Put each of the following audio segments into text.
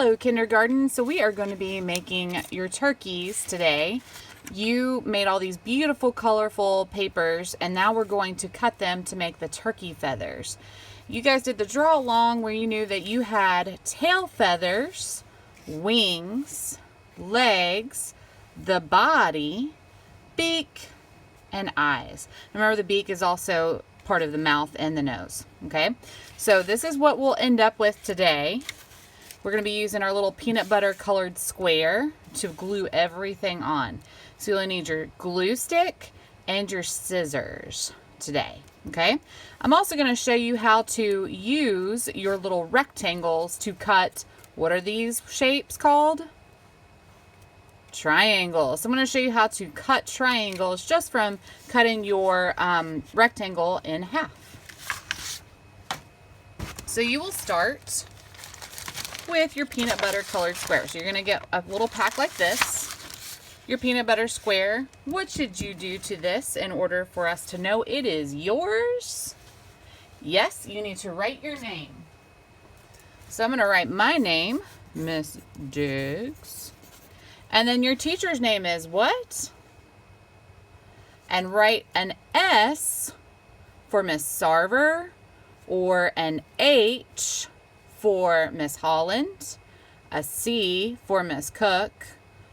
Hello, kindergarten. So we are going to be making your turkeys today. You made all these beautiful, colorful papers, and now we're going to cut them to make the turkey feathers. You guys did the draw along where you knew that you had tail feathers, wings, legs, the body, beak, and eyes. Remember, the beak is also part of the mouth and the nose. Okay, so this is what we'll end up with today. We're going to be using our little peanut butter colored square to glue everything on. So you'll need your glue stick and your scissors today. Okay, I'm also going to show you how to use your little rectangles to cut. What are these shapes called? Triangles. So I'm going to show you how to cut triangles just from cutting your rectangle in half. So you will start with your peanut butter colored square. So you're going to get a little pack like this. Your peanut butter square. What should you do to this in order for us to know it is yours? Yes, you need to write your name. So I'm going to write my name, Miss Diggs. And then your teacher's name is what? And write an S for Miss Sarver, or an H for Miss Holland, a C for Miss Cook,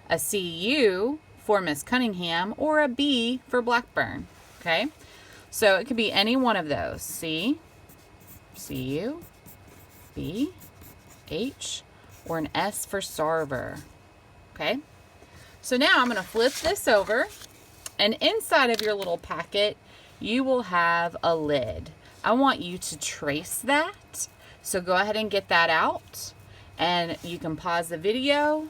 a CU for Miss Cunningham, or a B for Blackburn. Okay, so it could be any one of those. C, CU, B, H, or an S for Sarver. Okay, so now I'm going to flip this over, and inside of your little packet you will have a lid. I want you to trace that. So go ahead and get that out, and you can pause the video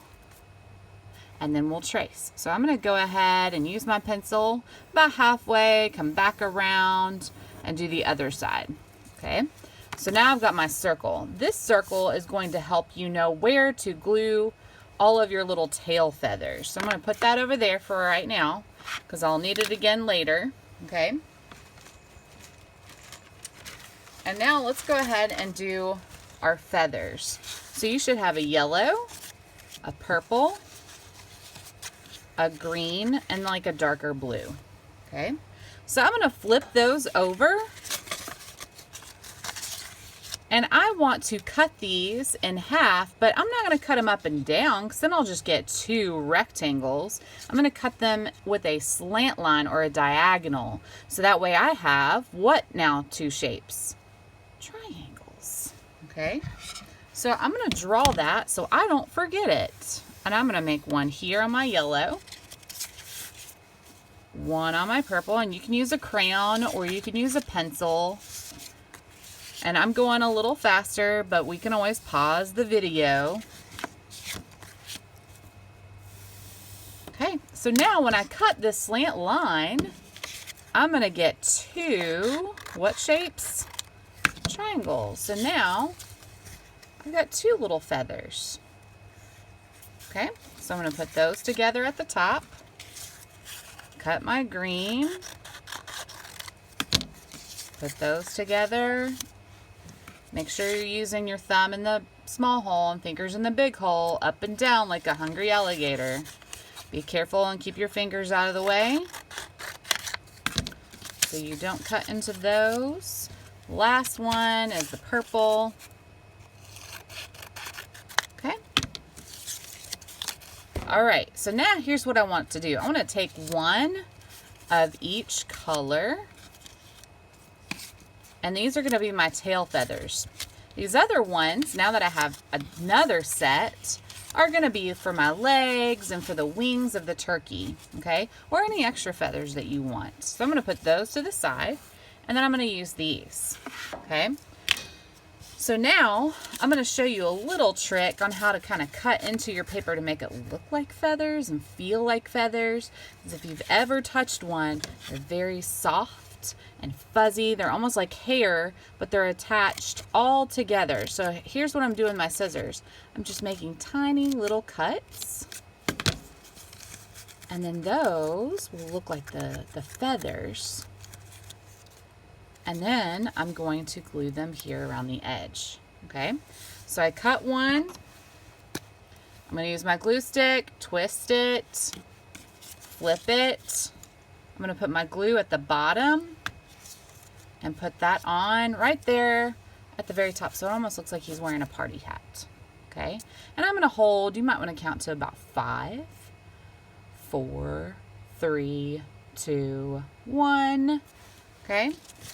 and then we'll trace. So I'm going to go ahead and use my pencil about halfway, come back around and do the other side. Okay, so now I've got my circle. This circle is going to help you know where to glue all of your little tail feathers. So I'm going to put that over there for right now because I'll need it again later. Okay. And now let's go ahead and do our feathers. So you should have a yellow, a purple, a green, and like a darker blue. Okay, so I'm going to flip those over. And I want to cut these in half, but I'm not going to cut them up and down because then I'll just get two rectangles. I'm going to cut them with a slant line or a diagonal. So that way I have what now? Two shapes. Triangles. Okay, so I'm going to draw that so I don't forget it. And I'm going to make one here on my yellow, one on my purple, and you can use a crayon or you can use a pencil. And I'm going a little faster, but we can always pause the video. Okay, so now when I cut this slant line, I'm going to get two, what shapes? Triangles. So now I've got two little feathers. Okay, so I'm going to put those together at the top. Cut my green. Put those together. Make sure you're using your thumb in the small hole and fingers in the big hole, up and down like a hungry alligator. Be careful and keep your fingers out of the way so you don't cut into those. Last one is the purple. Okay. All right, so now here's what I want to do. I want to take one of each color, and these are going to be my tail feathers. These other ones, now that I have another set, are going to be for my legs and for the wings of the turkey, okay? Or any extra feathers that you want. So I'm going to put those to the side, and then I'm going to use these, okay? So now I'm going to show you a little trick on how to kind of cut into your paper to make it look like feathers and feel like feathers. Because if you've ever touched one, they're very soft and fuzzy. They're almost like hair, but they're attached all together. So here's what I'm doing with my scissors. I'm just making tiny little cuts. And then those will look like the feathers. And then I'm going to glue them here around the edge. Okay, so I cut one, I'm going to use my glue stick, twist it, flip it. I'm going to put my glue at the bottom and put that on right there at the very top. So it almost looks like he's wearing a party hat. Okay. And I'm going to hold, you might want to count to about 5, 4, 3, 2, 1. Okay.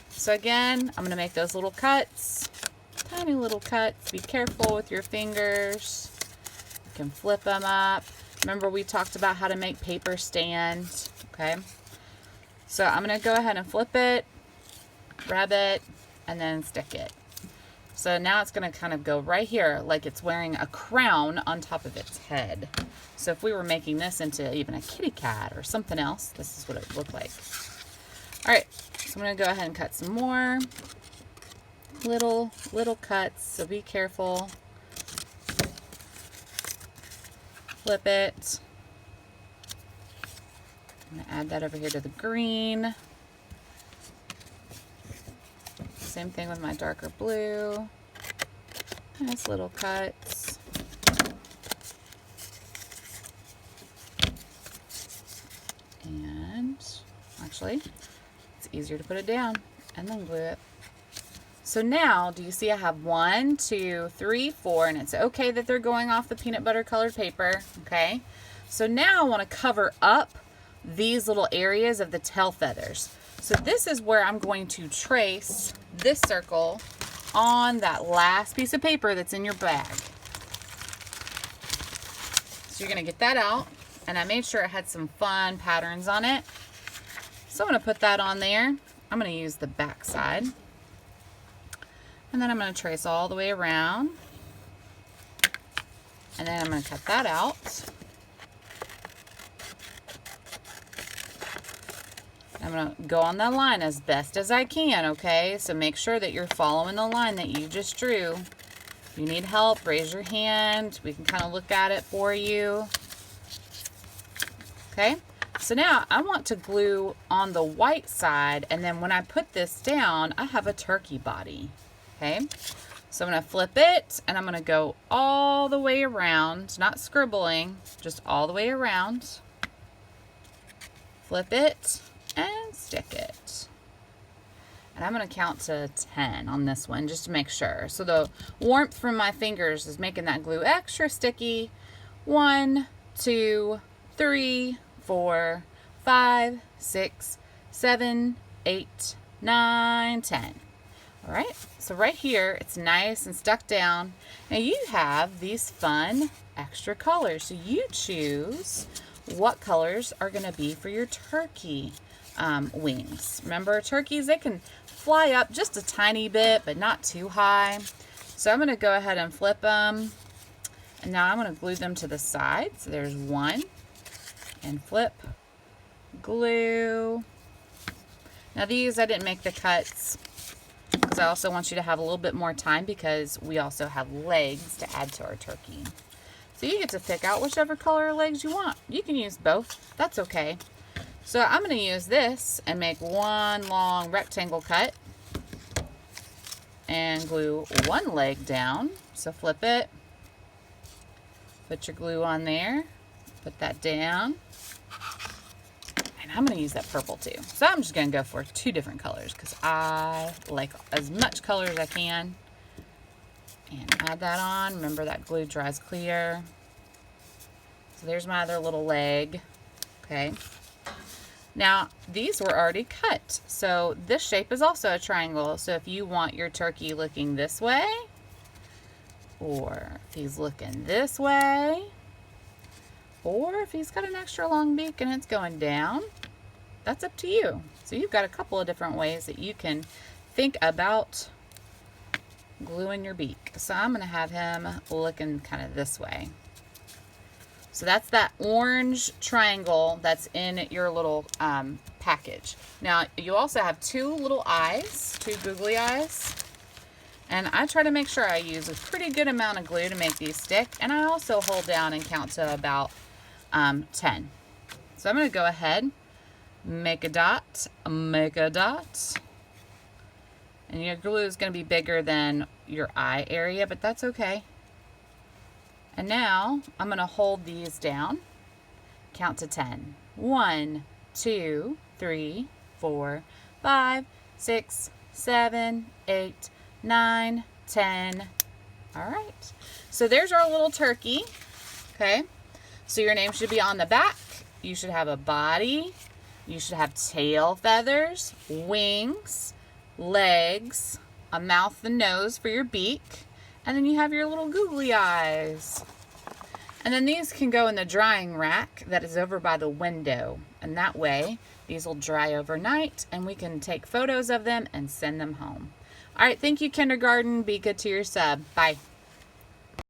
So again, I'm going to make those little cuts, tiny little cuts. Be careful with your fingers. You can flip them up. Remember we talked about how to make paper stand. Okay. So I'm going to go ahead and flip it, grab it, and then stick it. So now it's going to kind of go right here like it's wearing a crown on top of its head. So if we were making this into even a kitty cat or something else, this is what it would look like. All right, so I'm going to go ahead and cut some more little cuts, so be careful. Flip it. I'm going to add that over here to the green. Same thing with my darker blue. Nice little cuts. And actually, it's easier to put it down and then glue it. So now, do you see I have 1, 2, 3, 4, and it's okay that they're going off the peanut butter colored paper, okay? So now I want to cover up these little areas of the tail feathers. So this is where I'm going to trace this circle on that last piece of paper that's in your bag. So you're going to get that out, and I made sure it had some fun patterns on it. So I'm going to put that on there. I'm going to use the back side. And then I'm going to trace all the way around. And then I'm going to cut that out. I'm going to go on that line as best as I can, okay? So make sure that you're following the line that you just drew. If you need help, raise your hand. We can kind of look at it for you. Okay? So now I want to glue on the white side, and then when I put this down, I have a turkey body. Okay? So I'm going to flip it, and I'm going to go all the way around, not scribbling, just all the way around. Flip it and stick it. And I'm going to count to 10 on this one just to make sure. So the warmth from my fingers is making that glue extra sticky. 1, 2, 3, 4, 5, 6, 7, 8, 9, 10. All right, so right here, it's nice and stuck down. Now you have these fun extra colors. So you choose what colors are going to be for your turkey wings. Remember, turkeys, they can fly up just a tiny bit, but not too high. So I'm going to go ahead and flip them. And now I'm going to glue them to the side. So there's 1. And flip, glue. Now these, I didn't make the cuts because I also want you to have a little bit more time because we also have legs to add to our turkey. So you get to pick out whichever color legs you want. You can use both. That's okay. So I'm going to use this and make one long rectangle cut and glue one leg down. So flip it, put your glue on there, put that down, and I'm going to use that purple too. So I'm just going to go for 2 different colors because I like as much color as I can. And add that on. Remember that glue dries clear. So there's my other little leg. Okay. Now, these were already cut. So this shape is also a triangle. So if you want your turkey looking this way, or if he's looking this way, or if he's got an extra long beak and it's going down, that's up to you. So you've got a couple of different ways that you can think about gluing your beak. So I'm going to have him looking kind of this way. So that's that orange triangle that's in your little package. Now you also have 2 little eyes, 2 googly eyes. And I try to make sure I use a pretty good amount of glue to make these stick. And I also hold down and count to about 10. So I'm going to go ahead, make a dot, make a dot. And your glue is going to be bigger than your eye area, but that's okay. And And now I'm going to hold these down, count to 10. 1, 2, 3, 4, 5, 6, 7, 8, 9, 10. All right. So there's our little turkey. Okay. So your name should be on the back. You should have a body. You should have tail feathers, wings, legs, a mouth and nose for your beak, and then you have your little googly eyes. And then these can go in the drying rack that is over by the window. And that way, these will dry overnight and we can take photos of them and send them home. All right, thank you, kindergarten. Be good to your sub. Bye.